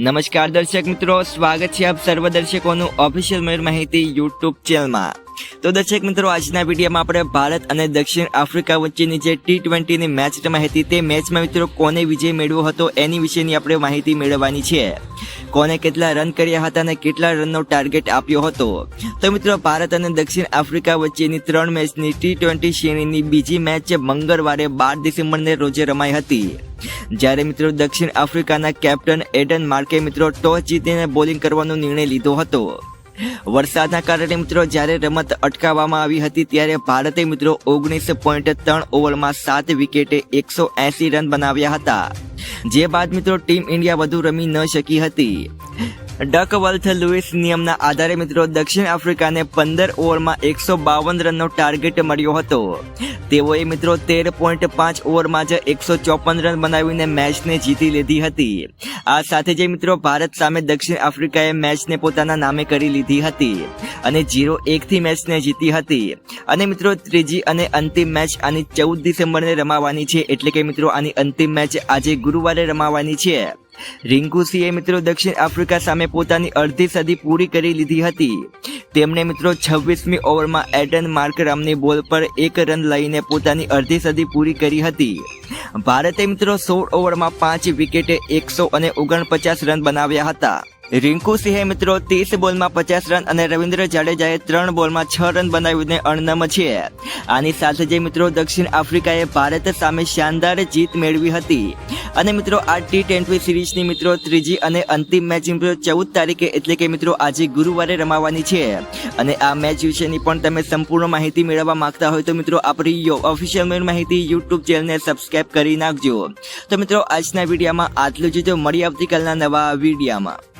નમસ્કાર દર્શક મિત્રો, સ્વાગત છે આપ સર્વ દર્શકોનું ઓફિશિયલ મયુર માહિતી યુટ્યુબ ચેનલમાં। તો દર્શક મિત્રો, આજના વિડીયોમાં આપણે ભારત અને દક્ષિણ આફ્રિકા વચ્ચેની જે T20ની મેચ રમાઈ હતી તે મેચમાં મિત્રો કોને વિજય મેળવ્યો હતો એની વિશેની આપણે માહિતી મેળવવાની છે। કોને કેટલા રન કર્યા હતા અને કેટલા રનનો ટાર્ગેટ આપ્યો હતો। તો મિત્રો, ભારત અને દક્ષિણ આફ્રિકા વચ્ચેની 3 મેચની T20 શ્રેણીની બીજી મેચ મંગળવારે 12 ડિસેમ્બરને રોજે રમાઈ હતી। જ્યારે મિત્રો દક્ષિણ આફ્રિકાના કેપ્ટન એડન માર્કે મિત્રો ટોસ જીતીને બોલિંગ કરવાનો નિર્ણય લીધો હતો। વરસાદના કારણે મિત્રો જ્યારે રમત અટકાવવામાં આવી હતી ત્યારે ભારતે મિત્રો 19.3 ઓવરમાં 7 વિકેટે 180 રન બનાવ્યા હતા। જે બાદ મિત્રો ટીમ ઇન્ડિયા વધુ રમી ન શકી હતી। ડકવર્થ લુઇસ નિયમના આધારે મિત્રો દક્ષિણ આફ્રિકાને 15 ઓવરમાં 152 રનનો ટાર્ગેટ મળ્યો હતો। તેઓએ મિત્રો 13.5 ઓવરમાં જ 154 રન બનાવીને મેચને જીતી લીધી હતી। આ સાથે જ મિત્રો ભારત સામે દક્ષિણ આફ્રિકાએ મેચને પોતાના નામે કરી લીધી હતી અને 0-1 થી મેચને જીતી હતી। અને મિત્રો ત્રીજી અને અંતિમ મેચ આની 14 ડિસેમ્બરને રમાવાની છે, એટલે કે મિત્રો આની અંતિમ મેચ આજે ગુરુવારે રમાવાની છે। રિંકુ સિંહે મિત્રો દક્ષિણ આફ્રિકા સામે પોતાની અડધી સદી પૂરી કરી લીધી હતી। તેમણે મિત્રો 26મી ઓવરમાં એડન માર્કરામની બોલ પર 1 રન લઈને પોતાની અડધી સદી પૂરી કરી હતી। ભારતે મિત્રો 16 ઓવરમાં 5 વિકેટે 149 રન બનાવ્યા હતા। રિંકુ સિંહે મિત્રો 30 બોલમાં 50 રન અને રવિન્દ્ર જાડેજાએ 3 બોલમાં 6 રન બનાવીને અણનમ છે। આની સાથે જ મિત્રો દક્ષિણ આફ્રિકાએ ભારત સામે શાનદાર જીત મેળવી હતી અને મિત્રો આ T20 સિરીઝની મિત્રો ત્રીજી અને અંતિમ મેચ મિત્રો 14 તારીખે એટલે કે મિત્રો આજે ગુરુવારે રમાવાની છે। અને આ મેચ વિશેની પણ તમે સંપૂર્ણ માહિતી મેળવવા માંગતા હોય તો મિત્રો આપણી ઓફિશિયલ મયુર માહિતી યુટ્યુબ ચેનલને સબસ્ક્રાઇબ કરી નાખજો। તો મિત્રો આજના વિડીયોમાં આટલું જ, તો મળી આવતીકાલના નવા વિડીયોમાં।